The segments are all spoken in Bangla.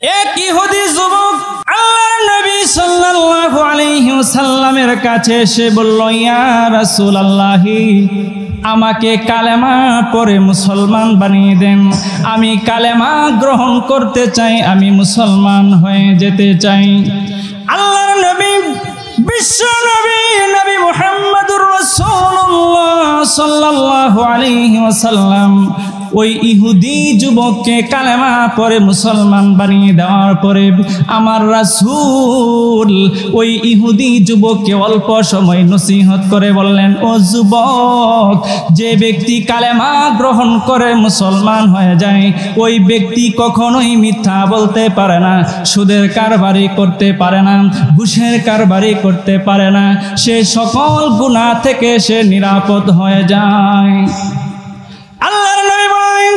এক ইহুদি যুবক আল্লাহর নবী সাল্লাল্লাহু আলাইহি ওয়াসাল্লামের কাছে এসে বলল, ইয়া রাসূলুল্লাহ, আমাকে কালেমা পড়ে মুসলমান বানিয়ে দেন। আমি কালেমা গ্রহণ করতে চাই, আমি মুসলমান হয়ে যেতে চাই। আল্লাহর নবী বিশ্ব নবী নবী মুহাম্মদুর রাসূলুল্লাহ সাল্লাল্লাহু আলাইহি ওয়াসাল্লাম ওই ইহুদি যুবককে কালেমা পড়ে মুসলমান বানিয়ে দেওয়ার পরে আমার রাসূল ওই ইহুদি যুবককে অল্প সময় নসিহত করে বললেন, ও যুবক, যে ব্যক্তি কালেমা গ্রহণ করে মুসলমান হয়ে যায় ওই ব্যক্তি কখনোই মিথ্যা বলতে পারে না, সুদের কারবারি করতে পারে না, ঘুষের কারবারি করতে পারে না, সে সকল গুনাহ থেকে সে নিরাপদ হয়ে যায়। আল্লাহর নবী বলেন,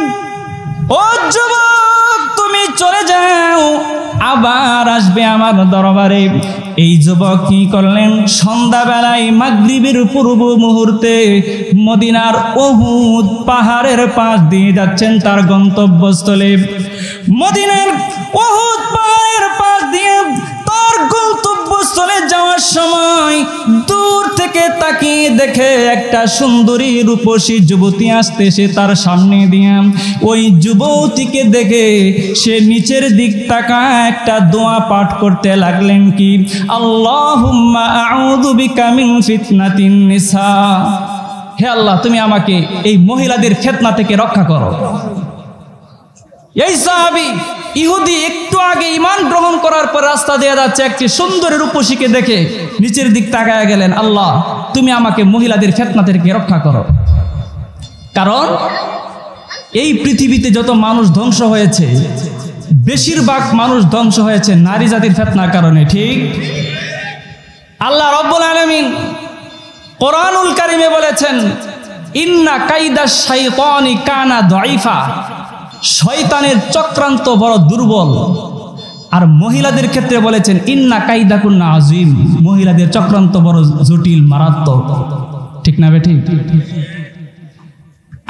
ও যুবক, তুমি চলে যাও, আবার আসবে আমার দরবারে। এই যুবক কি করলেন? সন্ধ্যাবেলায় মাগরিবের পূর্ব মুহূর্তে মদিনার উহুদ পাহাড়ের পাশ দিয়ে যাচ্ছেন তার গন্তব্যস্থলে। মদিনার উহুদ পাহাড়ের পাশ দিয়ে তার গন্তব্যস্থলে যাওয়ার সময় দূর থেকে তাকিয়ে দেখে একটা সুন্দরী রূপসী যুবতী আসতেছে তার সামনে দিয়ে। ওই যুবতীকে দেখে সে নিচের দিক তাকায় একটা দোয়া পাঠ করতে লাগলেন, কি আল্লাহুম্মা আউযু বিকা মিন ফিতনাতিন নিসা, হে আল্লাহ, তুমি আমাকে এই মহিলাদের ফিতনা থেকে রক্ষা করো। এই সাহাবী ইহুদি একটু আগে ঈমান গ্রহণ করার পর রাস্তা দিয়ে যাচ্ছে, একটি সুন্দরী রূপসীকে দেখে নিচের দিক তাকায় গেলেন, আল্লাহ, তুমি আমাকে মহিলাদের ফিতনা থেকে রক্ষা করো। কারণ এই পৃথিবীতে যত মানুষ ধ্বংস হয়েছে বেশিরভাগ মানুষ ধ্বংস হয়েছে নারী জাতির ফিতনার কারণে, ঠিক? আল্লাহ রাব্বুল আলামিন কোরআনুল কারীমে বলেছেন, ইন্না কাইদাশ শাইতানি কানা দাঈফা, শয়তানের চক্রান্ত বড় দুর্বল। আর মহিলাদের ক্ষেত্রে বলেছেন, ইন্না কাইদাকুন্না আযীম, মহিলাদের চক্রান্ত বড় জটিল, মারাত্মক। ঠিক না বেঠিক?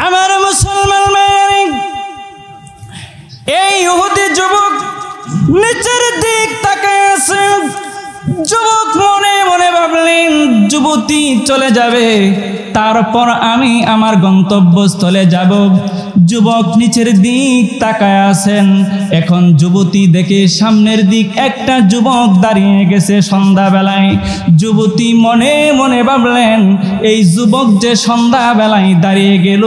আমার মুসলমান ভাই, এই ইহুদি যুবক নিচের দিক তাকিয়ে আছে। যুবক মনে মনে ভাবলেন, যুবতী চলে যাবে, তারপর আমি আমার গন্তব্যস্থলে যাব। যুবক নিচের দিক তাকায় আছেন। এখন যুবতী দেখে সামনের দিক একটা যুবক দাঁড়িয়ে গেছে সন্ধ্যাবেলায়। যুবতী মনে মনে ভাবলেন, এই যুবক যে সন্ধ্যাবেলায় দাঁড়িয়ে গেল,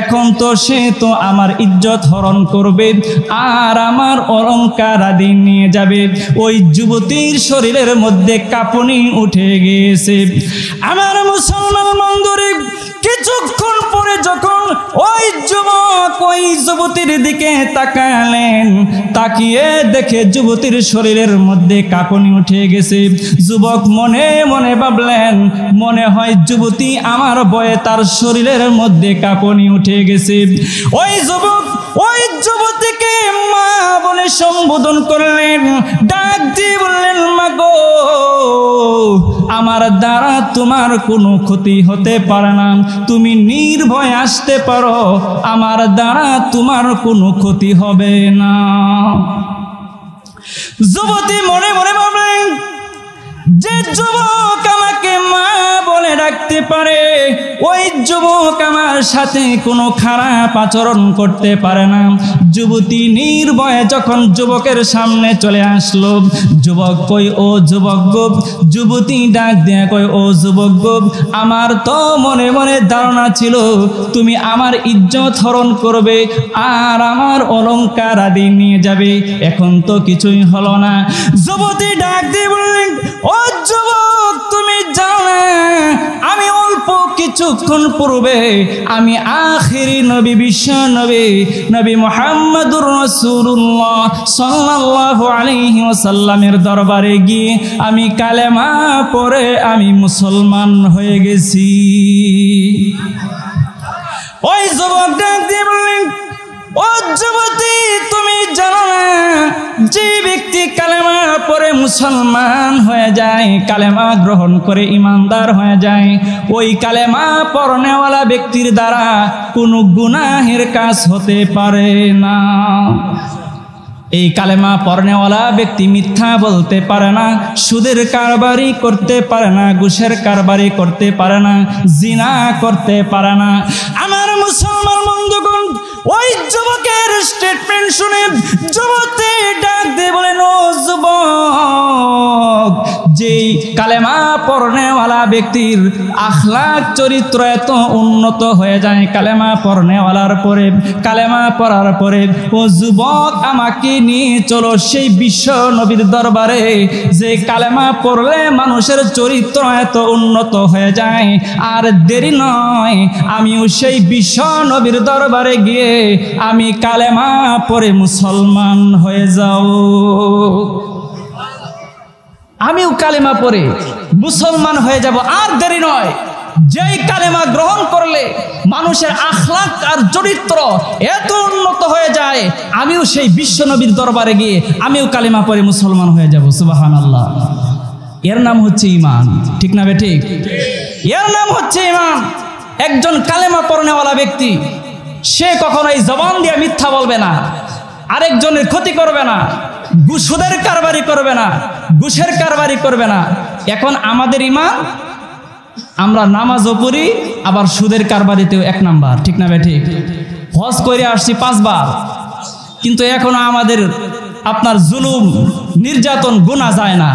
এখন তো সে তো আমার ইজ্জত হরণ করবে আর আমার অলংকার আদি নিয়ে যাবে। ওই যুবতীর শরীরের মধ্যে কাঁপুনি উঠে গিয়েছে। আমার মুসলমান বন্ধুরা, কিছুক্ষণ পরে যখন ওই যুবক ওই যুবতীর দিকে তাকালেন, তাকিয়ে দেখে যুবতীর শরীরের মধ্যে কাঁপুনি উঠে গেছে। যুবক মনে মনে ভাবলেন, মনে হয় যুবতী আমার ভয়ে তার শরীরের মধ্যে কাঁপুনি উঠে গেছে। ওই যুবক ওই যুবতীকে মা বলে সম্বোধন করলেন, ডাক দিয়ে বললেন, মা গো, আমার দ্বারা তোমার কোনো ক্ষতি হতে পারে না, তুমি নির্ভয়ে আসতে পারো, আমার দ্বারা তোমার কোনো ক্ষতি হবে না। যুবতী মনে মনে ভাবলেন, যে যুবক আমাকে মা বলে ডাকতে পারে ওই যুবক আমার সাথে কোনো খারাপ আচরণ করতে পারে না। যুবতী নির্ভয়ে যখন যুবকের সামনে চলে আসলো, যুবক কই, ও যুবক গো। যুবতী ডাক দিয়ে কই, ও যুবক গো, আমার তো মনে মনে ধারণা ছিল তুমি আমার ইজ্জত হরণ করবে আর আমার অলংকার আদি নিয়ে যাবে, এখন তো কিছুই হলো না। যুবতী ডাক দিয়ে বললেন, ও যুবক, তুমি জানো না আমি অল্প কিছুক্ষণ পূর্বে আমি আখিরি নবী, বিশ্ব নবী, নবী মুহাম্মদুর রাসূলুল্লাহ সাল্লাল্লাহু আলাইহি ওয়াসাল্লামের দরবারে গিয়ে আমি কালেমা পড়ে আমি মুসলমান হয়ে গেছি। ওই যুবক ডাক দিয়ে বললেন, ও যুবতী, তুমি জানো না যে ব্যক্তি কালেমা পড়ে মুসলমান হয়ে যায়, কালেমা গ্রহণ করে ইমানদার হয়ে যায়, ওই কালেমা পড়নেওয়ালা ব্যক্তির দ্বারা কোনো গুনাহের কাজ হতে পারে না। এই কালেমা পড়নেওয়ালা ব্যক্তি মিথ্যা বলতে পারে না, সুদের কারবারি করতে পারে না, ঘুষের কারবারি করতে পারে না, জিনা করতে পারে না। আমার মুসলমান বন্ধুগণ, ওই যুবকের স্টেটমেন্ট শুনে যুবতী ডাক দিয়ে বলেন, ও যুবক, যেই কালেমা পড়নেওয়ালা ব্যক্তির আখলাক চরিত্র এত উন্নত হয়ে যায় কালেমা পড়নেওয়ালার পরে, কালেমা পড়ার পরে, ও যুবক আমাকে নিয়ে চলো সেই বিশ্ব নবীর দরবারে, যে কালেমা পড়লে মানুষের চরিত্র এত উন্নত হয়ে যায়। আর দেরি নয়, আমিও সেই বিশ্ব নবীর দরবারে গিয়ে আমি কালেমা পড়ে মুসলমান হয়ে যাও। আমিও কালেমা পড়ে মুসলমান হয়ে যাব, আর দেরি নয়। যেই কালেমা গ্রহণ করলে মানুষের আখলাক আর চরিত্র এত উন্নত হয়ে যায়, আমিও সেই বিশ্ব নবীর দরবারে গিয়ে আমিও কালেমা পড়ে মুসলমান হয়ে যাব। সুবহানাল্লাহ। এর নাম হচ্ছে ঈমান, ঠিক না বেঠিক? এর নাম হচ্ছে ঈমান। একজন কালেমা পড়নেওয়ালা ব্যক্তি, সে কখনোই জবান দিয়ে মিথ্যা বলবে না, আরেকজনের ক্ষতি করবে না, সুদের কারবারি করবে না, ঘুষের কারবারি করবে না। এখন আমাদের ঈমান, আমরা নামাজও পড়ি, আবার সুদের কারবারিতেও 1 নাম্বার, ঠিক না বেঠিক? হজ করে আসছি 5 বার, কিন্তু এখনো আমাদের আপনার জুলুম নির্যাতন গুনাহ যায় না।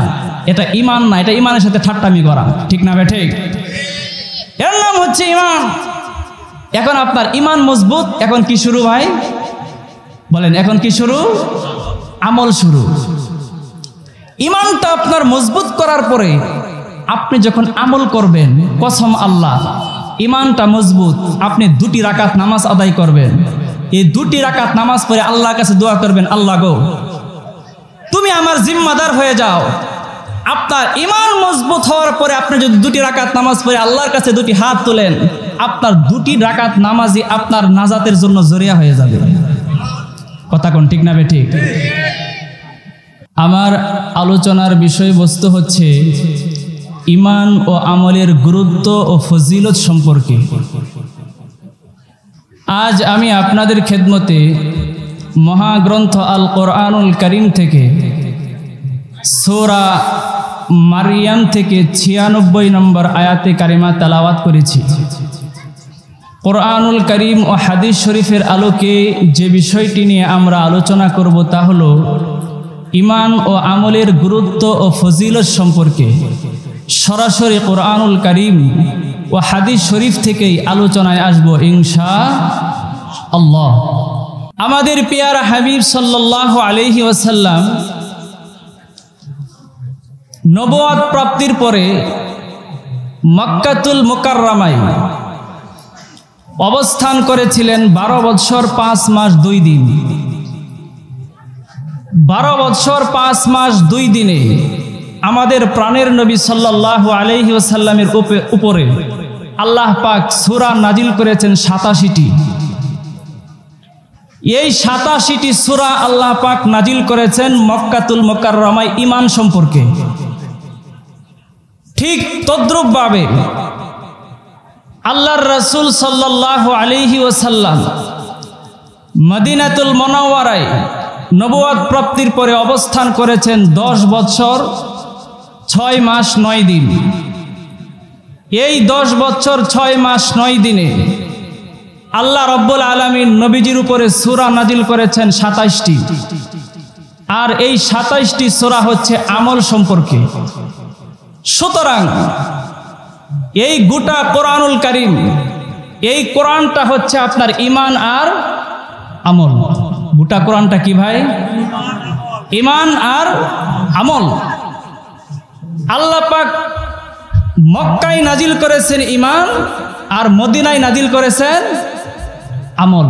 এটা ঈমান না, এটা ঈমানের সাথে ঠাট্টামি করা, ঠিক না বেঠিক? এর নাম হচ্ছে ঈমান। এখন আপনার ঈমান মজবুত, এখন কি শুরু ভাই বলেন? এখন কি শুরু? আমল শুরু। ঈমানটা আপনার মজবুত করার পরে আপনি যখন আমল করবেন, কসম আল্লাহ, ঈমানটা মজবুত, আপনি 2টি রাকাত নামাজ আদায় করবেন। এই 2টি রাকাত নামাজ পড়ে আল্লাহর কাছে দোয়া করবেন, আল্লাহ গো, তুমি আমার জিম্মাদার হয়ে যাও। আপনার ঈমান মজবুত হওয়ার পরে আপনি যদি 2টি রাকাত নামাজ পড়ে আল্লাহর কাছে 2টি হাত তোলেন, আপনার 2টি রাকাত নামাজই আপনার নাজাতের জন্য জরিয়া হয়ে যাবে। কথা কোন ঠিক না বেঠিক? আমার আলোচনার বিষয়বস্তু হচ্ছে ঈমান ও আমলের গুরুত্ব ও ফজিলত সম্পর্কে। আজ আমি আপনাদের খেদমতে মহাগ্রন্থ আল কোরআনুল কারীম থেকে সূরা মারিয়াম থেকে 96 নম্বর আয়াতে কারিমা তেলাওয়াত করেছি। কোরআনুল কারীম ও হাদিস শরীফের আলোকে যে বিষয়টি নিয়ে আমরা আলোচনা করব তা হলো ঈমান ও আমলের গুরুত্ব ও ফজিলত সম্পর্কে। সরাসরি কোরআনুল কারীম ও হাদিস শরীফ থেকেই আলোচনায় আসব ইনশাআল্লাহ। আমাদের পেয়ারা হাবিব সাল্লাল্লাহু আলাইহি ওয়াসাল্লাম নবুয়ত প্রাপ্তির পরে মক্কাতুল মুকাররমায় অবস্থান করেছিলেন 12 বছর 5 মাস 2 দিন। 12 বছর 5 মাস 2 দিনে আমাদের প্রাণের নবী সাল্লাল্লাহু আলাইহি ওয়াসাল্লামের উপরে আল্লাহ পাক সূরা নাজিল করেছেন 87টি। এই 87টি সূরা আল্লাহ পাক নাজিল করেছেন মক্কাতুল মুকাররমায় ঈমান সম্পর্কে। ঠিক তদ্রূপভাবে আল্লাহর রাসূল সাল্লাল্লাহু আলাইহি ওয়াসাল্লাম মদিনাতুল মুনাওয়ারায় নবুয়ত প্রাপ্তির পরে অবস্থান করেছেন 10 বছর 6 মাস 9 দিন। এই 10 বছর 6 মাস 9 দিনে আল্লাহ রব্বুল আলামিন নবীজির উপরে সূরা নাজিল করেছেন 27টি। আর এই 27টি সূরা হচ্ছে আমল সম্পর্কে। সুতরাং এই গোটা কোরআনুল কারীম, এই কোরআনটা হচ্ছে আপনার ঈমান আর আমল। গোটা কোরআনটা কি ভাই? ঈমান আর আমল। আল্লাহ পাক মক্কায় নাজিল করেছেন ঈমান, আর মদিনায় নাজিল করেছেন আমল।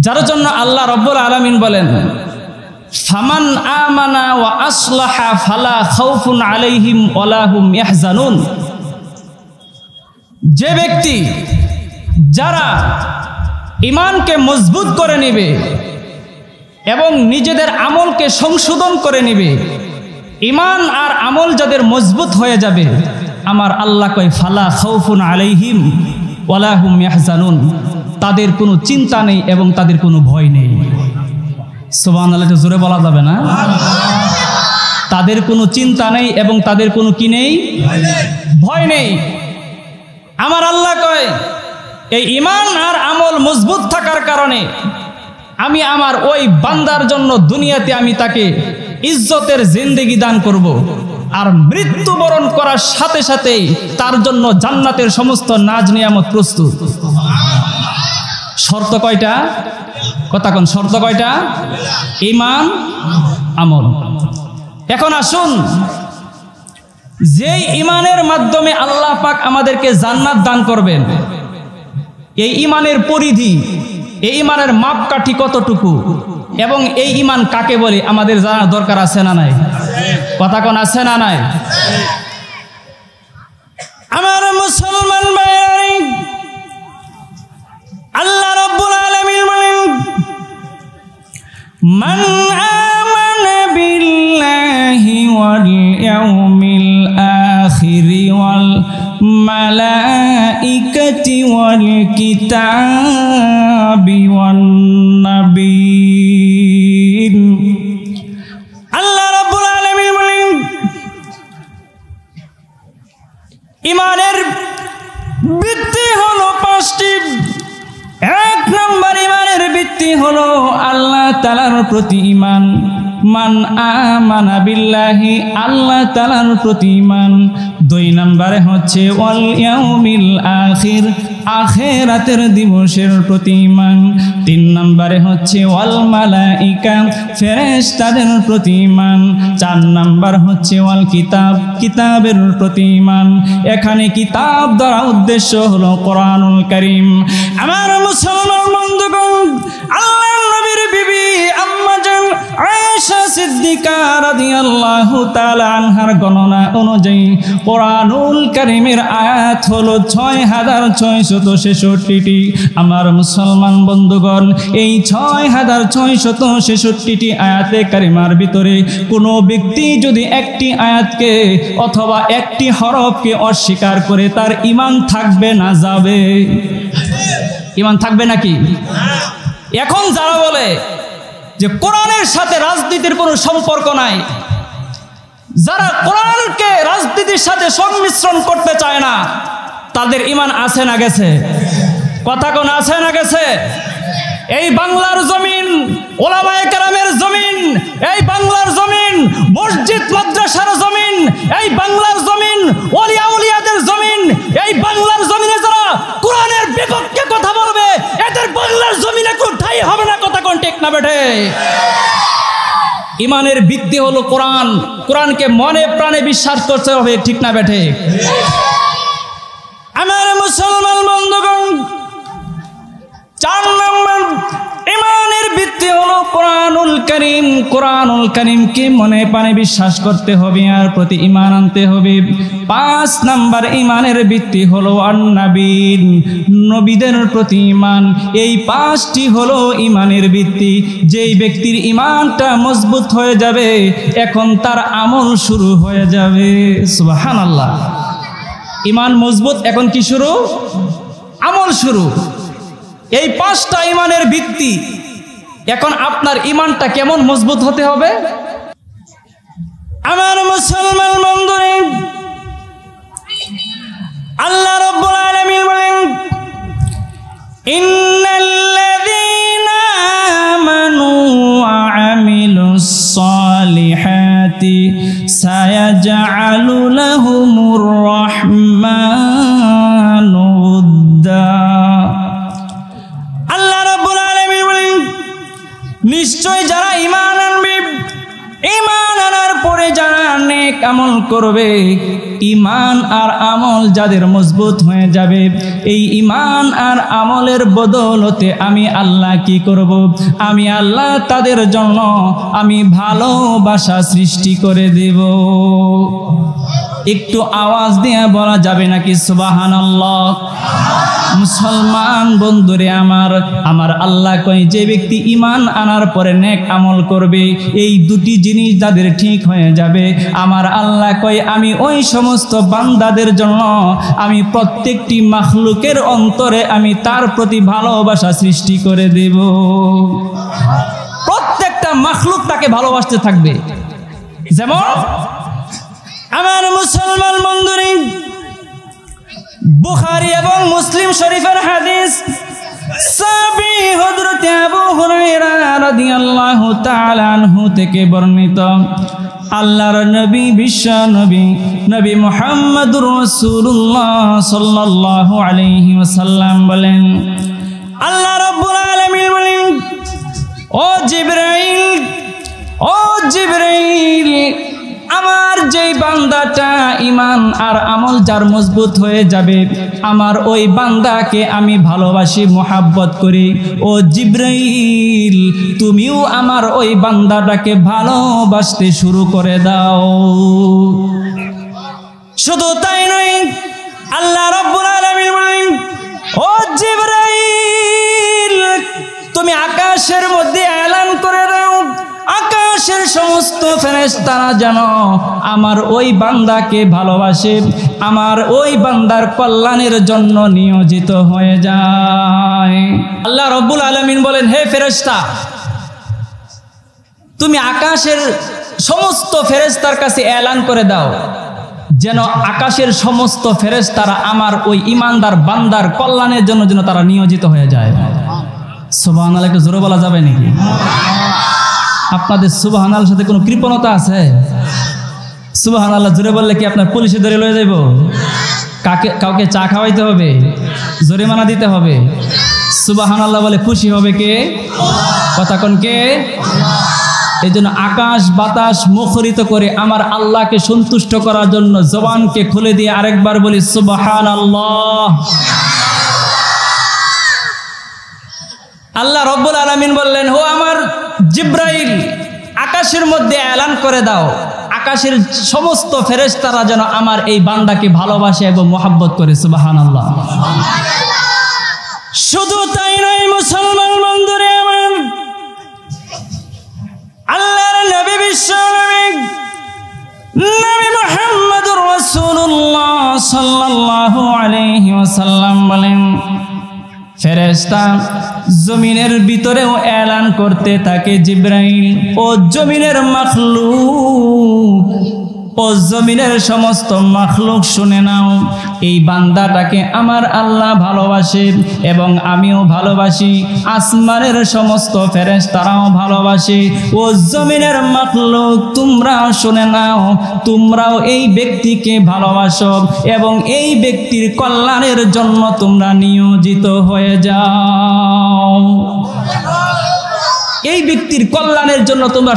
যার জন্য আল্লাহ রব্বুল আলামিন বলেন, ফামান আমানা ওয়া আসলাহা ফালা খাউফুন আলাইহিম ওয়ালা হুম ইয়াহজানুন। যে ব্যক্তি, যারা ঈমানকে মজবুত করে নেবে এবং নিজেদের আমলকে সংশোধন করে নেবে, ঈমান আর আমল যাদের মজবুত হয়ে যাবে, আমার আল্লাহ কয় ফালা খাউফুন আলাইহিম ওয়ালা হুম ইয়াহজানুন, তাদের কোনো চিন্তা নেই এবং তাদের কোনো ভয় নেই। সুবহানাল্লাহ, একটু জোরে বলা যাবে না? তাদের কোনো চিন্তা নেই এবং তাদের কোনো কি নেই, ভয় নেই। আমার আল্লাহ কয় এই ঈমান আর আমল মজবুত থাকার কারণে আমি আমার ওই বান্দার জন্য দুনিয়াতে আমি তাকে ইজ্জতের জিন্দেগি দান করব, আর মৃত্যুবরণ করার সাথে সাথেই তার জন্য জান্নাতের সমস্ত নাজ নিয়ামত প্রস্তুত। শর্ত কয়টা? কথা কোন, শর্ত কয়টা? ঈমান, আমল। এখন আসুন, যেই ঈমানের মাধ্যমে আল্লাহ পাক আমাদেরকে জান্নাত দান করবেন, এই ঈমানের পরিধি, এই ঈমানের মাপকাঠি কতটুকু এবং এই ঈমান কাকে বলে আমাদের জানার দরকার আছে না নাই? কথা কোন, আছে না নাই? আমার মুসলমান ভাই, আল্লাহ রাব্বুল আলামিন বলেন, মান আমানা বিল্লাহি ওয়াল ইয়াউমিল আখির ওয়াল মালাইকাতি ওয়াল কিতাবি ওয়ান নাবিয়্যিন। আল্লাহ রাব্বুল আলামিন বলেন, ঈমানের ভিত্তি হলো পাঁচটি। এক নম্বর ঈমানের ভিত্তি হলো আল্লাহ তাআলার প্রতি ঈমান। মান আমানা বিল্লাহি, আল্লাহ তাআলার প্রতি ঈমান। দুই নম্বরে হচ্ছে ওয়াল ইয়াউমিল আখির, আখিরাতের দিবসের প্রতি ঈমান। তিন নম্বরে হচ্ছে ওয়াল মালাইকা, ফেরেশতাদের প্রতি ঈমান। চার নম্বর হচ্ছে ওয়াল কিতাব, কিতাবের প্রতি ঈমান। এখানে কিতাব দ্বারা উদ্দেশ্য হলো কোরআনুল কারীম। আমার মুসলমান বন্ধুগণ, আল্লাহর নবীর বিবি আম্মা জান আয়েশা সিদ্দিকা রাদিয়াল্লাহু তাআলা আনহার গণনা অনুযায়ী কোরআনুল কারীমের আয়াত হলো ৬৬৬৬টি। আমার মুসলমান বন্ধুগণ, এই ৬৬৬৬টি আয়াতে কারিমার ভিতরে কোনো ব্যক্তি যদি একটি আয়াতকে অথবা একটি হরফকে অস্বীকার করে, তার ঈমান থাকবে না যাবে? ঈমান থাকবে নাকি? এখন যারা বলে যে কোরআনের সাথে রাজনীতির কোনো সম্পর্ক নাই, যারা কোরআনকে রাজনীতির সাথে সংমিশ্রণ করতে চায় না, তাদের ঈমান আছে না গেছে? কথা কোন, আছে না গেছে? এই বাংলার জমিন ওলামায়ে কেরামের জমিন, এই বাংলার জমিন মসজিদ মাদ্রাসার জমিন, এই বাংলার জমিন ওলিয়া উলিয়াদের জমিন, এই বাংলার জমিনে যারা কোরআনের বিপক্ষে কথা বলবে, এদের বাংলার জমিনে কোথায় হবে না। কথা কোন, ঠিক না বেঠে? ঈমানের ভিত্তি হলো কোরআন। কোরআনকে মনে প্রাণে বিশ্বাস করতে হবে, ঠিক না বেঠে? আমার মুসলমান বন্ধুগণ, ৪ নম্বর ঈমানের ভিত্তি হলো কোরআনুল কারীম। কোরআনুল কারীমকে মনে প্রাণে বিশ্বাস করতে হবে আর প্রতি ঈমান আনতে হবে। ৫ নম্বর ঈমানের ভিত্তি হলো আন-নবীন, নবীদের প্রতি ঈমান। এই ৫টি হলো ঈমানের ভিত্তি। যেই ব্যক্তির ঈমানটা মজবুত হয়ে যাবে, এখন তার আমল শুরু হয়ে যাবে। সুবহানাল্লাহ। ঈমান মজবুত, এখন কি শুরু? আমল শুরু। এই ৫টা ঈমানের ভিত্তি। এখন আপনার ঈমানটা কেমন মজবুত হতে হবে? আমার মুসলমান বন্ধুরা, আল্লাহ রাব্বুল আলামিন বলেন, ইন্নাল্লাযীনা আমানু ওয়া আমিলুস সালিহাতি সায়াজআলু লাহুমুর রাহমানু উদ্দা। নিশ্চয় যারা ঈমান আনবে, ঈমান আনার পরে যারা নেক আমল করবে, ঈমান আর আমল যাদের মজবুত হয়ে যাবে, এই ঈমান আর আমলের বদৌলতে আমি আল্লাহ কি করব? আমি আল্লাহ তাদের জন্য আমি ভালোবাসা সৃষ্টি করে দেব। একটু আওয়াজ দিয়ে বলা যাবে নাকি সুবহানাল্লাহ? মুসলমান বন্ধুরে আমার, আমার আল্লাহ কয় যে ব্যক্তি ঈমান আনার পরে নেক আমল করবে, এই দুটি জিনিস যাদের ঠিক হয়ে যাবে, আমার আল্লাহ কয় আমি ওই সমস্ত বান্দাদের জন্য আমি প্রত্যেকটি মাখলুকের অন্তরে আমি তার প্রতি ভালোবাসা সৃষ্টি করে দেব। প্রত্যেকটা মাখলুক তাকে ভালোবাসতে থাকবে। যেমন আমার মুসলমান বন্ধুরা, বুখারী এবং মুসলিম শরীফের হাদিস, সাহাবী হযরত আবু হুরায়রা রাদিয়াল্লাহু তাআলা আনহু থেকে বর্ণিত, আল্লাহর নবী বিশ্ব নবী নবী মুহাম্মদুর রাসূলুল্লাহ সাল্লাল্লাহু আলাইহি ওয়াসাল্লাম বলেন, আল্লাহ রাব্বুল আলামিন বলেন, ও জিবরাইল, আমার যেই বান্দাটা ঈমান আর আমল যার মজবুত হয়ে যাবে, আমার ওই বান্দাকে আমি ভালোবাসি, মোহাব্বত করি। ও জিবরাইল, তুমিও আমার ওই বান্দাটাকে ভালোবাসতে শুরু করে দাও। শুধু তাই নয়, আল্লাহ রাব্বুল আলামিন বলেন, ও জিবরাইল, তুমি আকাশের মধ্যে এলান করে দাও, আকাশের সমস্ত ফেরেশতারা যেন আমার ওই বান্দাকে ভালোবাসে, আমার ওই বান্দার কল্যাণের জন্য নিয়োজিত হয়ে যায়। আল্লাহ রাব্বুল আলামিন বলেন, হে ফেরেশতা, তুমি আকাশের সমস্ত ফেরেশতার কাছে এলান করে দাও যেন আকাশের সমস্ত ফেরেশতারা আমার ওই ঈমানদার বান্দার কল্যাণের জন্য যেন তারা নিয়োজিত হয়ে যায়। সুবহানাল্লাহ, একটু জোরে বলা যাবে নাকি? আপনাদের সুবহানাল্লাহর সাথে কোনো কৃপণতা আছে? সুবহানাল্লাহ জোরে বললে কি আপনার পুলিশে ধরে লয়ে যাইব? কাউকে চা খাওয়াইতে হবে, জরিমানা দিতে হবে? সুবহানাল্লাহ বলে খুশি হবে কে? কথা কোন কে? এই জন্য আকাশ বাতাস মুখরিত করে আমার আল্লাহকে সন্তুষ্ট করার জন্য জবানকে খুলে দিয়ে আরেকবার বলি সুবহানাল্লাহ। আল্লাহ রাব্বুল আলামিন বললেন, ও আমার জিবরাইল, আকাশের মধ্যে এলান করে দাও, আকাশের সমস্ত ফেরেশতারা যেন আমার এই বান্দাকে ভালোবাসে এবং মোহাব্বত করে। সুবহানাল্লাহ। শুধু তাই নয় মুসলমান বন্ধুরে আমার, আল্লাহর নবী বিশ্ব নবী মুহাম্মদুর রাসূলুল্লাহ সাল্লাল্লাহু আলাইহি ওয়াসাল্লাম বলেন, ফেরেশতা জমিনের ভিতরেও এলান করতে থাকে, জিবরাইল, ও জমিনের মাখলুক, ও জমিনের সমস্ত মাখলুক শুনে নাও, এই বান্দাটাকে আমার আল্লাহ ভালোবাসে এবং আমিও ভালোবাসি, আসমানের সমস্ত ফেরেশতারাও ভালোবাসে। ও জমিনের মাখলুক, তোমরাও শুনে নাও, তোমরাও এই ব্যক্তিকে ভালোবাসো এবং এই ব্যক্তির কল্যাণের জন্য তোমরা নিয়োজিত হয়ে যাও। এই ব্যক্তির কল্যাণের জন্য তোমরা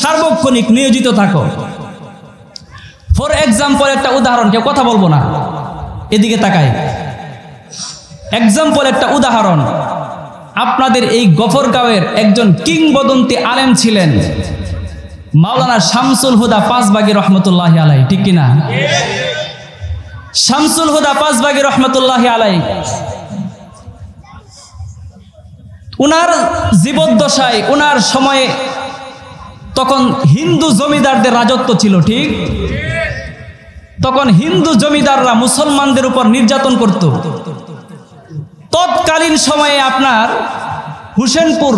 সার্বক্ষণিক নিয়োজিত থাকো। ফর এক্সাম্পল, একটা উদাহরণ, কেউ কথা বলবো না, এদিকে তাকাই। এক্সাম্পল, একটা উদাহরণ, আপনাদের এই গফরগাঁওয়ের একজন কিংবদন্তি আলেম ছিলেন মাওলানা শামসুল হুদা পাঁচবাগী রহমতুল্লাহি আলাইহি, ঠিক কিনা? শামসুল হুদা পাঁচবাগী রহমতুল্লাহি আলাইহি, উনার জীবদ্দশায়, উনার সময়ে তখন হিন্দু জমিদারদের রাজত্ব ছিল, ঠিক? তখন হিন্দু জমিদাররা মুসলমানদের উপর নির্যাতন করত। তৎকালীন সময়ে আপনার হুসেনপুর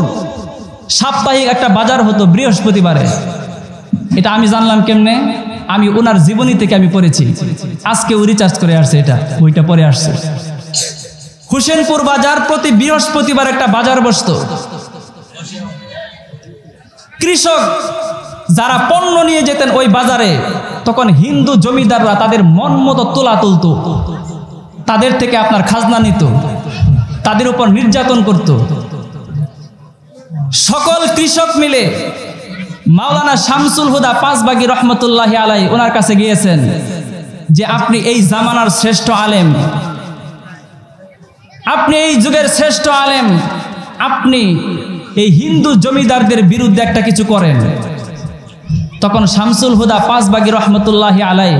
সাপ্তাহিক একটা বাজার হতো বৃহস্পতিবারে। এটা আমি জানলাম কেমনে? আমি ওনার জীবনী থেকে আমি পড়েছি, আজকে ও রিচার্জ করে আসছে, এটা বইটা পড়ে আসছে। হুসেনপুর বাজার প্রতি বৃহস্পতিবার একটা বাজার বসতো। কৃষক যারা পণ্য নিয়ে যেতেন ওই বাজারে, তখন হিন্দু জমিদাররা তাদের মন মতো তোলা তুলত, তাদের থেকে আপনার খাজনা নিত, তাদের উপর নির্যাতন করত। সকল কৃষক মিলে মাওলানা শামসুল হুদা পাঁচবাগী রহমতুল্লাহি আলাইহি ওনার কাছে গিয়েছেন যে আপনি এই জামানার শ্রেষ্ঠ আলেম, আপনি এই যুগের শ্রেষ্ঠ আলেম, আপনি এই হিন্দু জমিদারদের বিরুদ্ধে একটা কিছু করেন। তখন শামসুল হুদা পাঁচবাগী রহমতুল্লাহি আলাইহি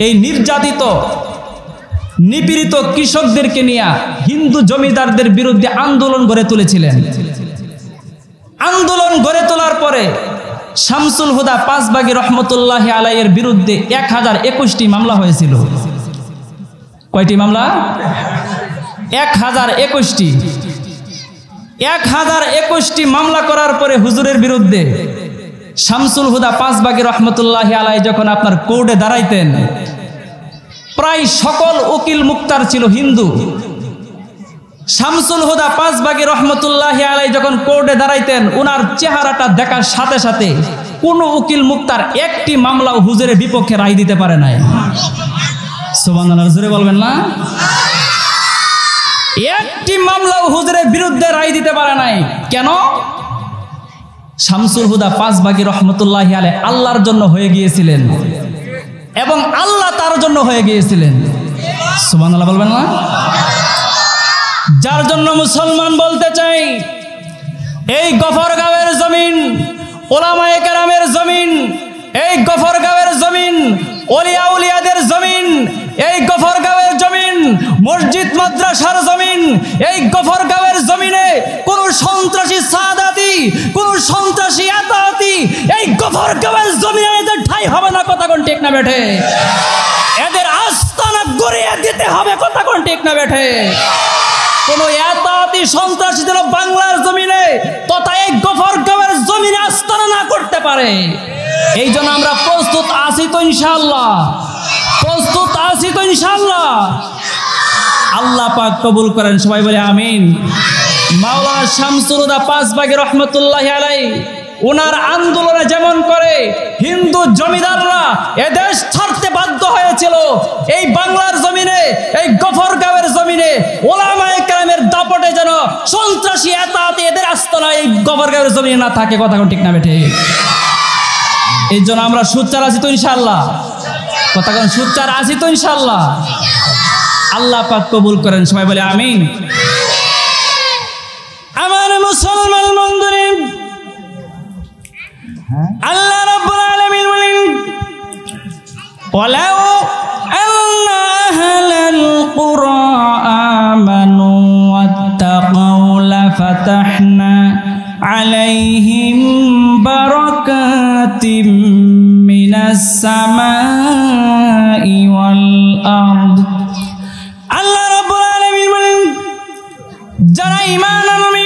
এই নির্যাতিত নিপীড়িত কৃষকদেরকে নিয়ে হিন্দু জমিদারদের বিরুদ্ধে আন্দোলন গড়ে তুলেছিলেন। আন্দোলন গড়ে তোলার পরে শামসুল হুদা পাঁচবাগী রহমতুল্লাহি আলাইহির বিরুদ্ধে 1021টি মামলা হয়েছিল। কয়টি মামলা? 1021টি। 1021টি মামলা করার পরে হুজুরের বিরুদ্ধে শামসুল হুদা পাঁচবাগী রহমতুল্লাহি আলাইহি যখন আপনার কোর্টে দাঁড়াইতেন, প্রায় সকল উকিল মুক্তার ছিল হিন্দু। শামসুল হুদা পাঁচবাগী রহমতুল্লাহি আলাইহি যখন কোর্টে দাঁড়াইতেন, ওনার চেহারাটা দেখার সাথে সাথে কোন উকিল মুক্তার একটি মামলাও হুজুরের বিপক্ষে রায় দিতে পারে নাই। সুবহানাল্লাহ, জোরে বলবেন না? একটি মামলাও হুজুরের বিরুদ্ধে রায় দিতে পারে নাই। কেন? শামসুল হুদা পাঁচবাগী রহমতুল্লাহি আলাইহি আল্লাহর জন্য হয়ে গিয়েছিলেন এবং আল্লাহ তার জন্য হয়ে গিয়েছিলেন। সুবহানাল্লাহ বলবেন না? যার জন্য মুসলমান বলতে চাই, এই গফরগাঁওয়ের জমিন, ওলামায়ে কেরামের জমিন, এই গফরগাঁওয়ের জমিন ওলিয়া উলিয়াদের জমিন, এই গফরগাঁওয়ের জমিন মসজিদ মাদ্রাসার জমিন, এই গফরগাঁওয়ের জমিনে কোন সন্ত্রাসী সাদাতি, কোন সন্ত্রাসী আতাতি এই গফরগাঁওয়ের জমিনে এদের ঠাঁই হবে না। কথা কোন ঠিক না বেঠে? এদের আস্তানা গড়িয়ে দিতে হবে। কথা কোন ঠিক না বেঠে? কোন এতাতি সন্ত্রাসীদের বাংলার জমিনে তথা এই গফরগাঁওয়ের জমিনে আস্তানা না করতে পারে। এই জন্য আমরা প্রস্তুত আছি তো ইনশাআল্লাহ, প্রস্তুত আছি তো ইনশাআল্লাহ। আল্লাহ পাক কবুল করেন, সবাই বলে আমিন। মাওলানা শামসুল হুদা পাঁচবাগী রহমতুল্লাহি আলাইহি ওনার আন্দোলনে যেমন করে হিন্দু জমিদাররা এদেশ ছাড়তে বাধ্য হয়েছিল, এই বাংলার জমিনে, এই গফরগাঁওয়ের জমিনে ওলামায়ে কেরামের দাপটে যেন সন্ত্রাসী এতাতি এদের আস্তানা এই গফরগাঁওয়ের জমিনে না থাকে। কথা ঠিক না বেঠে? এই জন্য আমরা সুচ্চার আছি তো ইনশাআল্লাহ। কথা কোন সুচ্চার আছি তো ইনশাআল্লাহ। আল্লাহ পাক কবুল করেন, সবাই বলে আমিন। আমার মুসলমান বন্ধুরা, আল্লাহ রাব্বুল আলামিন বলেন, ওয়ালাউ আন্না আহলাল কুরা আমানু ওয়াত্তাকাউ লাফাতাহনা আলাইহিম বারাকাতিম মিনাস সামাই ওয়াল আরদ। আল্লাহ রাব্বুল আলামিন বলেন, যারা ঈমান আনবে,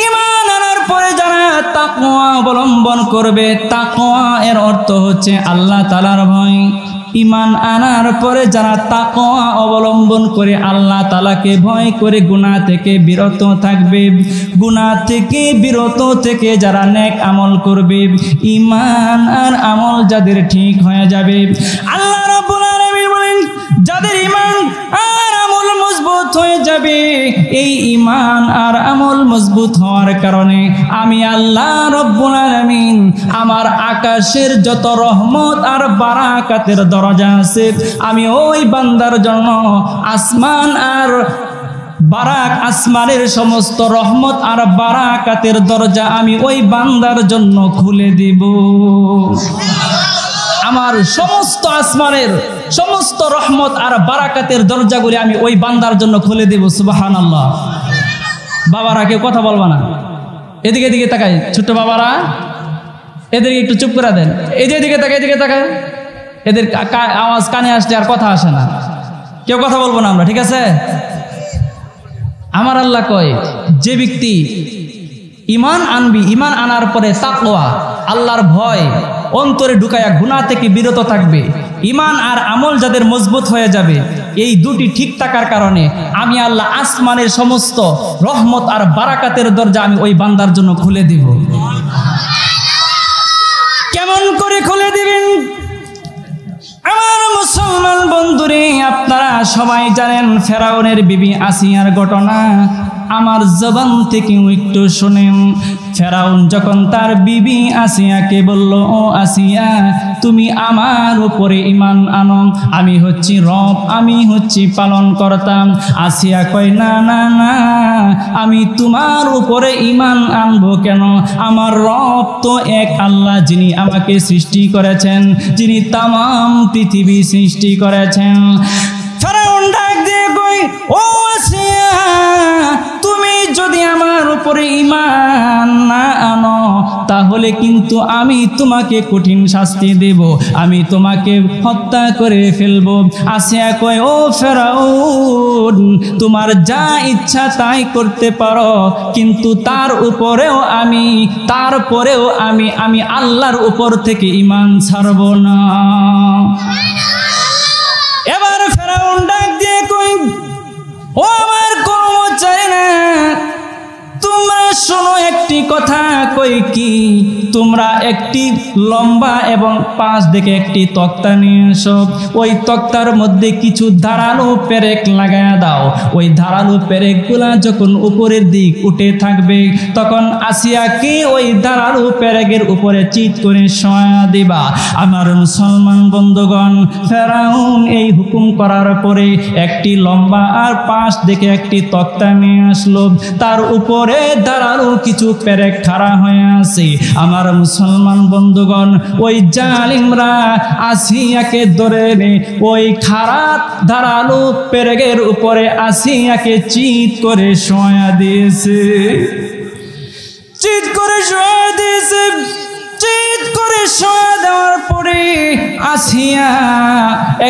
ঈমান আনার পরে যারা তাকওয়া অবলম্বন করবে, তাকওয়া এর অর্থ হচ্ছে আল্লাহ তাআলার ভয়। ঈমান আনার পরে যারা তাকওয়া অবলম্বন করে আল্লাহ তাআলাকে ভয় করে গুনাহ থেকে বিরত থাকবে, গুনাহ থেকে বিরত থেকে যারা নেক আমল করবে, ঈমান আর আমল যাদের ঠিক হয়ে যাবে, আল্লাহ রাব্বুল আলামিন বলেন যাদের ঈমান আর আমল মজবুত হয়ে যাবে, এই ঈমান আর আমল মজবুত হওয়ার কারণে আমি আল্লাহ রাব্বুল আলামিন আমার আকাশের যত রহমত আর বারাকাতের দরজা আছে, আমি ওই বান্দার জন্য আসমান আর আসমানের সমস্ত রহমত আর বারাকাতের দরজা আমি ওই বান্দার জন্য খুলে দিব। আমার সমস্ত আসমানের সমস্ত রহমত আর বারাকাতের দরজাগুলি আমি ওই বান্দার জন্য খুলে দেব। সুবহানাল্লাহ। বাবারা কেউ কথা বলবা না, এদিকে এদিকে তাকায়, ছোট্ট বাবারা এদেরকে একটু চুপ করে দেন। এই যে এদিকে তাকায়, এদিকে তাকায়, এদের আওয়াজ কানে আসলে আর কথা আসে না। কেউ কথা বলবো না আমরা, ঠিক আছে? আমার আল্লাহ কয়, যে ব্যক্তি ঈমান আনবি, ঈমান আনার পরে তাকওয়া আল্লাহর ভয় অন্তরে ঢুকায়া গুনাহ থেকে বিরত থাকবে, ঈমান আর আমল যাদের মজবুত হয়ে যাবে, এই দুটি ঠিক থাকার কারণে আমি আল্লাহ আসমানের সমস্ত রহমত আর বারাকাতের দরজা আমি ওই বান্দার জন্য খুলে দিব। কেমন করে খুলে দিবেন? আমার মুসলমান বন্ধুরে, আপনারা সবাই জানেন ফেরাউনের বিবি আসিয়ার ঘটনা। আমার জবান থেকে একটু শুনেন। ফেরাউন যখন তার বিবি আসিয়াকে বলল, ও আসিয়া, তুমি আমার উপরে ঈমান আনো, আমি হচ্ছি রব, আমি হচ্ছি পালন করতাম। আসিয়া কয়, না না না, আমি তোমার উপরে ঈমান আনবো কেন? আমার রব তো এক আল্লাহ, যিনি আমাকে সৃষ্টি করেছেন, যিনি তামাম পৃথিবী সৃষ্টি করেছেন। ফেরাউন ডাক দিয়ে কই, ও আসিয়া, তুমি যদি আমার উপরে ঈমান না আনো তাহলে কিন্তু আমি তোমাকে কঠিন শাস্তি দেব, আমি তোমাকে হত্যা করে ফেলব। আসিয়া কয়, ও ফেরাউন, তোমার যা ইচ্ছা তাই করতে পারো, কিন্তু তারপরেও আমি আল্লাহর উপর থেকে ঈমান ছাড়ব না। এবার ফেরাউন ডাক দিয়ে কই, ও আমার কর্মচারীরা, তোমরা শোনো একটি কথা কই কি, তোমরা একটি লম্বা এবং পাশ দিকে একটি তক্তা নিয়ে এসো, ওই তক্তার মধ্যে কিছু ধারালো পেরেক লাগায়া দাও। ওই ধারালো পেরেকগুলা যখন উপরের দিক উঠে থাকবে তখন আসিয়াকে ওই ধারালো পেরেকের উপরে চিৎ করে শোয়া দিবা। আমার মুসলমান বন্ধুগণ, ফেরাউন এই হুকুম করার পরে একটি লম্বা আর পাশ দিকে একটি তক্তা নিয়ে আসলো, তার উপরে ধারালো কিছু পেরেক খাড়া হয়ে আছে। আমার মুসলমান বন্ধুগণ, ওই জালিমরা আসিয়াকে ধরে নে ওই খাড়া ধারালো পেরেকের উপরে আসিয়াকে চিৎ করে শোয়া দিয়েছে, চিৎ করে শোয়া দিয়েছে। চিৎ করে শোয়া দেওয়ার পরে আসিয়া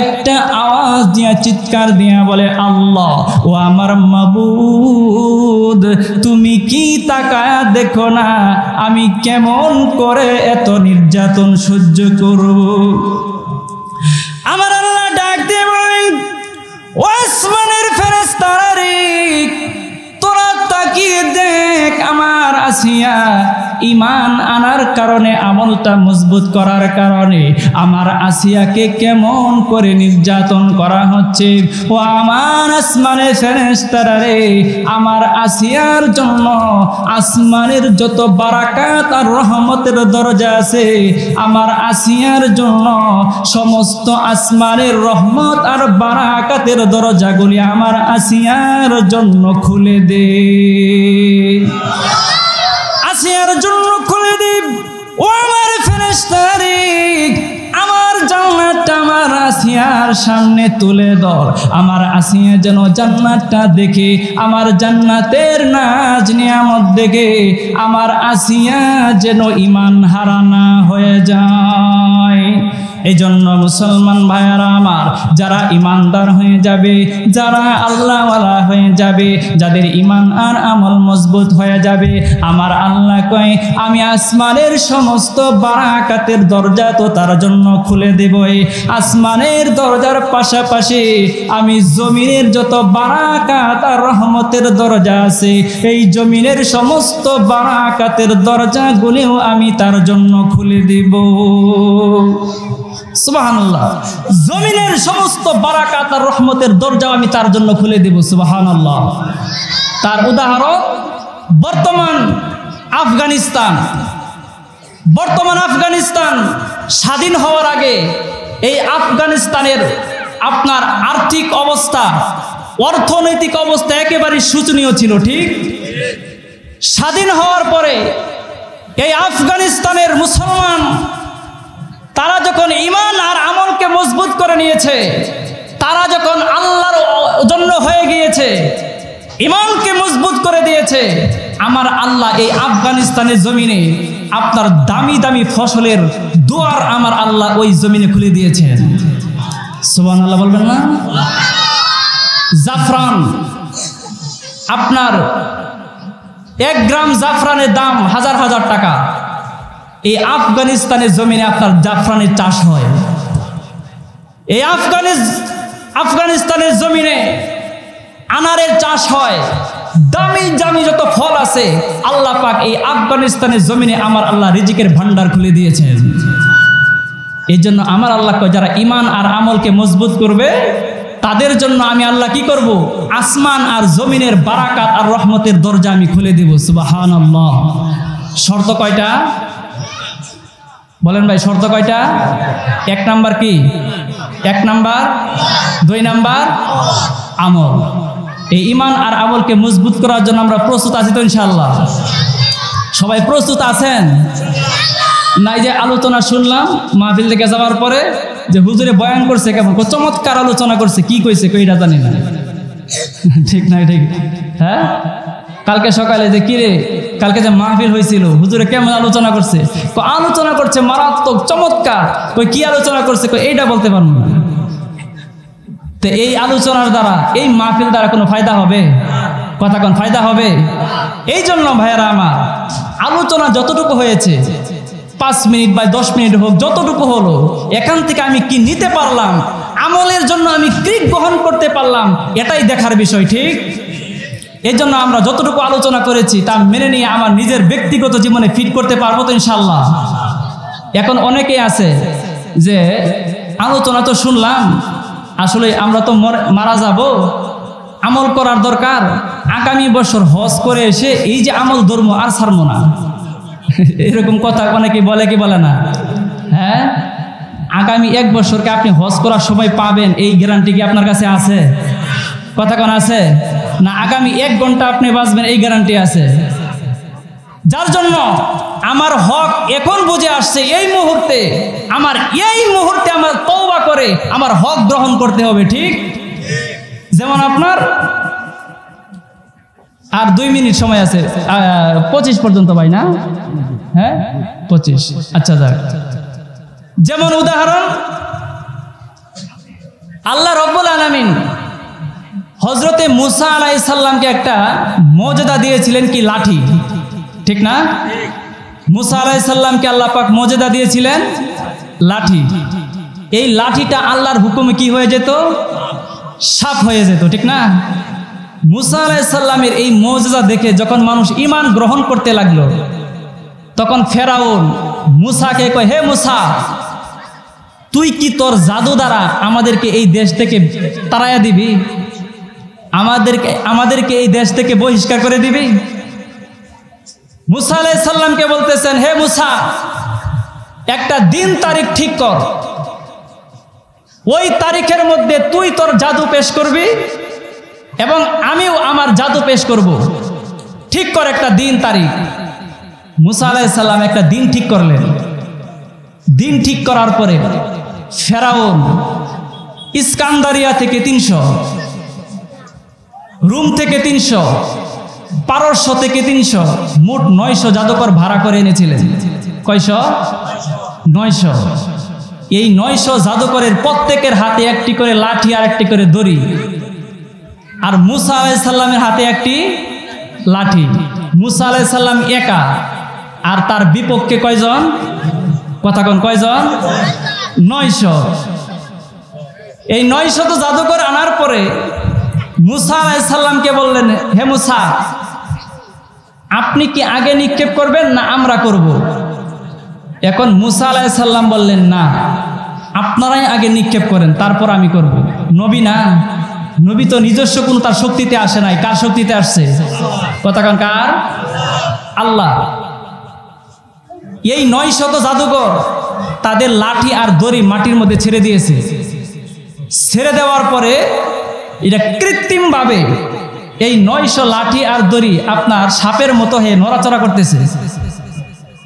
একটা আওয়াজ দিয়া চিৎকার দিয়া বলে, আল্লাহ, ও আমার মাবুদ, তুমি কি তাকায়া দেখো না আমি কেমন করে এত নির্যাতন সহ্য করব? আমার আল্লাহ ডাক দিয়ে বলেন, ও আসমানের ফেরেশতারা রে, তোরা তাকিয়ে দেখ, আমার আসিয়া ঈমান আনার কারণে, আমলটা মজবুত করার কারণে আমার আসিয়াকে কেমন করে নির্যাতন করা হচ্ছে। ও আমার আসমানের ফেরেশতারা রে, আমার আসিয়ার জন্য আসমানের যত বারাকাত আর রহমতের দরজা আছে, আমার আসিয়ার জন্য সমস্ত আসমানের রহমত আর বারাকাতের দরজাগুলি আমার আসিয়ার জন্য খুলে দে, আসিয়ার জন্য খুলে দিন। ও আমার ফেরেশতারে, আমার জান্নাতটা আমার আসিয়ার সামনে তুলে ধর, আমার আসিয়া যেন জান্নাতটা দেখে, আমার জান্নাতের নাজ নিয়ামত দেখে আমার আসিয়া যেন ঈমান হারা না হয়ে যায়। এই জন্য মুসলমান ভাইয়ারা আমার, যারা ইমানদার হয়ে যাবে, যারা আল্লাহওয়ালা হয়ে যাবে, যাদের ইমান আর আমল মজবুত হয়ে যাবে, আমার আল্লাহ কয় আমি আসমানের সমস্ত বারাকাতের দরজা তো তার জন্য খুলে দেবই। আসমানের দরজার পাশাপাশি আমি জমিনের যত বারাকাত আর রহমতের দরজা আছে, এই জমিনের সমস্ত বারাকাতের দরজাগুলিও আমি তার জন্য খুলে দিব। সুবহানাল্লাহ, জমিনের সমস্ত বারাকাত আর রহমতের দরজা আমি তার জন্য খুলে দেব। সুবহানাল্লাহ। তার উদাহরণ বর্তমান আফগানিস্তান স্বাধীন হওয়ার আগে এই আফগানিস্তানের আপনার আর্থিক অবস্থা, অর্থনৈতিক অবস্থা একেবারে শোচনীয় ছিল, ঠিক? স্বাধীন হওয়ার পরে এই আফগানিস্তানের মুসলমান তারা যখন ঈমান আর আমলকে মজবুত করে নিয়েছে, তারা যখন আল্লাহর জন্য হয়ে গিয়েছে, ঈমানকে মজবুত করে দিয়েছে, আমার আল্লাহ এই আফগানিস্তানের জমিনে আপনার দামি দামি ফসলের দুয়ার আমার আল্লাহ ওই জমিনে খুলে দিয়েছেন। সুবহানাল্লাহ বলবেন না? জাফরান, আপনার 1 গ্রাম জাফরানের দাম হাজার হাজার টাকা। এই আফগানিস্তানের জমিনে আপনার জাফরানের চাষ হয়। এই আফগানিস্তানের জমিনে আনারের চাষ হয়। দামি দামি যত ফল আছে আল্লাহ পাক এই আফগানিস্তানের জমিনে আমার আল্লাহ রিজিকের ভান্ডার খুলে দিয়েছেন। এই জন্য আমার আল্লাহ কয় যারা ঈমান আর আমলকে মজবুত করবে তাদের জন্য আমি আল্লাহ কি করব? আসমান আর জমিনের বারাকাত আর রহমতের দরজা আমি খুলে দেব। সুবহানাল্লাহ। শর্ত কয়টা বলেন ভাই? শর্ত কয়টা? 1 নাম্বার কি? 1 নাম্বার, 2 নাম্বার আমল। এই ঈমান আর আমলকে মজবুত করার জন্য আমরা প্রস্তুত আছি তো ইনশাআল্লাহ? সবাই প্রস্তুত আছেন? নাই যে আলোচনা শুনলাম মাহফিল থেকে যাওয়ার পরে যে হুজুরে বয়ান করছে, কেমন চমৎকার আলোচনা করছে, কি কইছে কইটা জানি না, ঠিক না? ঠিক, হ্যাঁ কালকে সকালে যে কিরে কালকে যে মাহফিল হয়েছিল হুজুরে কেমন আলোচনা করছে, আলোচনা করছে মারাত্মক চমৎকার। কি আলোচনা করছে, এইটা বলতে পারবো না। তো এই আলোচনার দ্বারা, এই মাহফিল দ্বারা কোনো ফায়দা হবে? কথা কোন ফায়দা হবে? এই জন্য ভাইয়েরা আমার, আলোচনা যতটুকু হয়েছে 5 মিনিট বা 10 মিনিট হোক, যতটুকু হলো, এখান থেকে আমি কি নিতে পারলাম, আমলের জন্য আমি কি গ্রহণ করতে পারলাম, এটাই দেখার বিষয়। ঠিক এই জন্য আমরা যতটুকু আলোচনা করেছি তা মেনে নিয়ে আমার নিজের ব্যক্তিগত জীবনে ফিট করতে পারবো তো ইনশাল্লাহ। এখন অনেকেই আছে যে আলোচনা তো শুনলাম, আসলে আমরা তো মারা যাব, আমল করার দরকার, আগামী বছর হজ করে এসে এই যে আমল ধর্ম আর ছাড়বো না। এরকম কথা অনেকে বলে কি বলে না? হ্যাঁ, আগামী 1 বছরকে আপনি হজ করার সময় পাবেন, এই গ্যারান্টি কি আপনার কাছে আছে? কথা কোন আছে? না আগামী 1 ঘন্টা আপনি বাঁচবেন এই গ্যারান্টি আছে? যার জন্য আমার হক এখন বুঝে আসছে, এই মুহূর্তে আমার তওবা করে আমার হক গ্রহণ করতে হবে। ঠিক যেমন আপনার আর 2 মিনিট সময় আছে, 25 পর্যন্ত ভাই না? হ্যাঁ 25, আচ্ছা যাক। যেমন উদাহরণ, আল্লাহ রাব্বুল আলামিন হযরতে মুসা আলাইহিস সালামকে একটা মর্যাদা দিয়েছিলেন, কি লাঠি, ঠিক না? মুসা আলাইহিস সালামকে আল্লাহ পাক মর্যাদা দিয়েছিলেন লাঠি। এই লাঠিটা আল্লাহর হুকুমে কি হয়ে যেত? সাপ হয়ে যেত, ঠিক না? মুসা আলাইহিস সালামের এই মর্যাদা দেখে যখন মানুষ ঈমান গ্রহণ করতে লাগলো, তখন ফেরাউন মুসাকে কয়, হে মুসা, তুই কি তোর জাদু দ্বারা আমাদেরকে এই দেশ থেকে তাড়াইয়া দিবি? আমাদেরকে এই দেশ থেকে বহিষ্কার করে দিবি? মুসা আলাইহিস সালামকে বলতেছেন, হে মুসা, একটা দিন তারিখ ঠিক কর, ওই তারিখের মধ্যে তুই তোর জাদু পেশ করবি এবং আমিও আমার জাদু পেশ করব। ঠিক কর একটা দিন তারিখ। মুসা আলাইহিস সালাম একটা দিন ঠিক করলেন। দিন ঠিক করার পরে ফেরাউন ইস্কান্দারিয়া থেকে 300, রোম থেকে 300, পারস্য থেকে 300, মোট 900 জাদুকর ভাড়া করে এনেছিলেন। কয়শো? 900। এই 900 জাদুকরের প্রত্যেকের হাতে একটি করে লাঠি আর একটি করে দড়ি, আর মুসা আলাইহিস সালামের হাতে একটি লাঠি। মুসা আলাইহিস সালাম একা, আর তার বিপক্ষে কয়জন? কথা কোন কয়জন? 900। এই 900 জাদুকর আনার পরে মুসা আলাইহিস সালামকে বললেন, হে মুসা, আপনি কি আগে নিক্ষেপ করবেন না আমরা করব? এখন মুসা আলাইহিস সালাম বললেন, না, আপনারাই আগে নিক্ষেপ করেন, তারপর আমি করব। নবী না, নবী তো নিজস্ব কোনো তার শক্তিতে আসে নাই। কার শক্তিতে আসছে? কথা কোন কার? আল্লাহ। এই 900 জাদুকর তাদের লাঠি আর দড়ি মাটির মধ্যে ছেড়ে দিয়েছে। ছেড়ে দেওয়ার পরে এটা কৃত্রিমভাবে এই 900 লাঠি আর দড়ি আপনার সাপের মতো হয়ে নড়াচড়া করতেছে।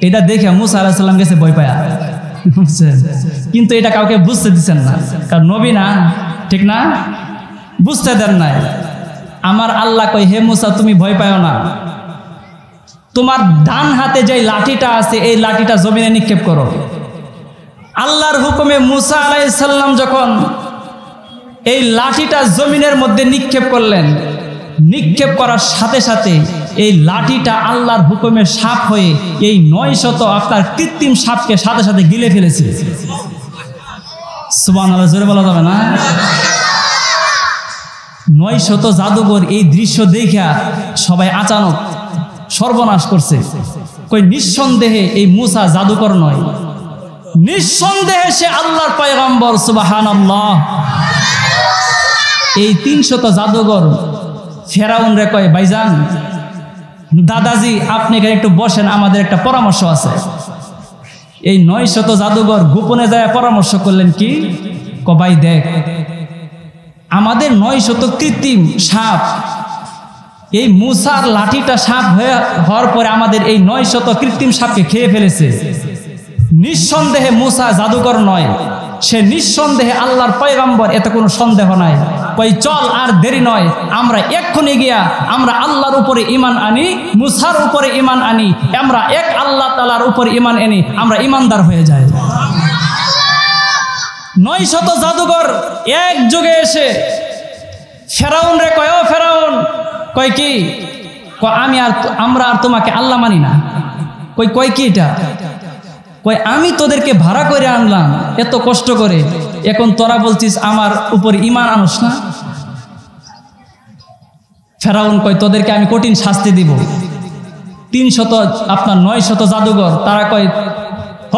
এটা দেখে মুসা আলাইহিস সালাম গেছে ভয় পায়া, কিন্তু এটা কাউকে বুঝতে দিচ্ছেন না, কারণ নবী না, ঠিক না? বুঝতে দেন নাই। আমার আল্লাহ কই, হে মুসা, তুমি ভয় পাও না, তোমার ডান হাতে যে লাঠিটা আছে এই লাঠিটা জমিনে নিক্ষেপ করো। আল্লাহর হুকুমে মুসা আলাইহিস সালাম যখন এই লাঠিটা জমিনের মধ্যে নিক্ষেপ করলেন, নিক্ষেপ করার সাথে সাথে এই লাঠিটা আল্লাহর হুকুমে সাপ হয়ে এই 900 আপনার কৃত্রিম সাপকে সাথে সাথে গিলে ফেলেছে। সুবহানাল্লাহ, জোরে বলা যাবে না? 900 জাদুঘর এই দৃশ্য দেখা সবাই আচানক সর্বনাশ করছে। কই নিঃসন্দেহে এই মুসা জাদুকর নয়, নিঃসন্দেহে সে আল্লাহর পয়গম্বর। সুবহানাল্লাহ। এই 300 জাদুঘর ফেরাউন রে কয়, ভাইজান, দাদাজি, আপনি এখানে একটু বসেন, আমাদের একটা পরামর্শ আছে। এই 900 জাদুঘর গোপনে যায় পরামর্শ করলেন, কি? ভাই দেখ, আমাদের 900 কৃত্রিম সাপ, এই মুসার লাঠিটা সাপ হওয়ার পরে আমাদের এই 900 কৃত্রিম সাপকে খেয়ে ফেলেছে। নিঃসন্দেহে মুসা জাদুকর নয়, সে নিঃসন্দেহে আল্লাহর পয়গম্বর, এতে কোনো সন্দেহ নাই। কই চল আর দেরি নয়, আমরা এক্ষুনি গিয়া আমরা আল্লাহর উপরে ঈমান আনি, মুসার উপরে ঈমান আনি, আমরা এক আল্লাহ তাআলার উপরে ঈমান আনি, আমরা ঈমানদার হয়ে যাই। 900 জাদুঘর এক যুগে এসে ফেরাউন রে কয়, ও ফেরাউন, কয় কি? আমরা আর তোমাকে আল্লাহ মানি না। কয় কি এটা? কয় আমি তোদেরকে ভাড়া করে আনলাম এত কষ্ট করে, এখন তোরা বলছিস আমার উপর ঈমান আনস না? ফেরাউন কয় তোদেরকে আমি কঠিন শাস্তি দিব। 900 জাদুঘর তারা কয়,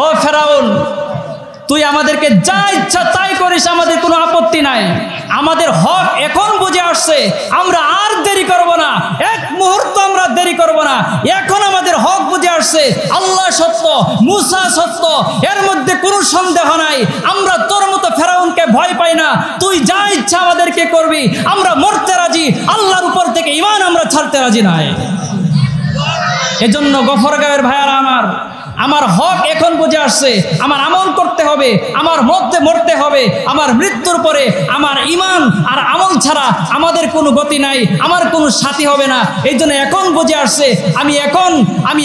ও ফেরাউন, তুই আমাদেরকে যা ইচ্ছা তাই করিস, আমাদের কোনো আপত্তি নাই, আমাদের হক এখন বুঝে আসছে, আমরা আর দেরি করব না, এক মুহূর্ত আমরা দেরি করব না, এখন আমাদের হক বুঝে আসছে, আল্লাহ সত্য, মুসা সত্য, এর মধ্যে কোনো সন্দেহ নাই, আমরা তোর মতো ফেরাউনকে ভয় পাই না, তুই যা ইচ্ছা আমাদেরকে করবি, আমরা মরতে রাজি, আল্লাহর উপর থেকে ঈমান আমরা ছাড়তে রাজি নাই। এজন্য গফরগাঁওয়ের ভাইয়ারা আমার হক এখন বুঝে আসছে, আমার আমল করতে হবে, আমার মধ্যে মরতে হবে, আমার মৃত্যুর পরে আমার ঈমান আর আমল ছাড়া আমাদের কোনো গতি নাই, আমার কোনো সাথী হবে না। এই জন্য এখন বুঝে আসছে, আমি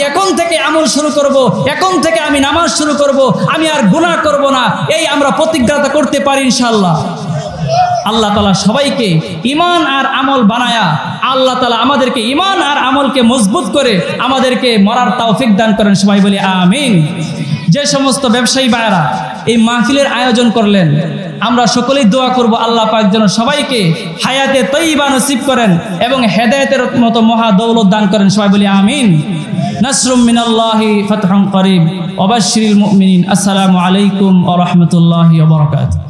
এখন থেকে আমল শুরু করব, এখন থেকে আমি নামাজ শুরু করব, আমি আর গুনাহ করব না, এই আমরা প্রতিজ্ঞা করতে পারি ইনশাআল্লাহ। আল্লাহ তাআলা সবাইকে ঈমান আর আমল বানায়া, আল্লাহ তাআলা আমাদেরকে ঈমান আর আমলকে মজবুত করে আমাদেরকে মরার তৌফিক দান করেন, সবাই বলি আমিন। যে সমস্ত ব্যবসায়ী ভাইরা এই মাহফিলের আয়োজন করলেন, আমরা সকলেই দোয়া করব আল্লাহ পাক যেন সবাইকে হায়াতে তয়্যিবা নসিব করেন এবং হেদায়েতের মতো মহা দৌলত দান করেন, সবাই বলি আমিন। নাসরুম মিনাল্লাহি ফাতহুন করিব ওয়া বাশশিরিল মুমিনিন। আসসালামু আলাইকুম ওয়া রাহমাতুল্লাহি ওয়া বারাকাতুহু।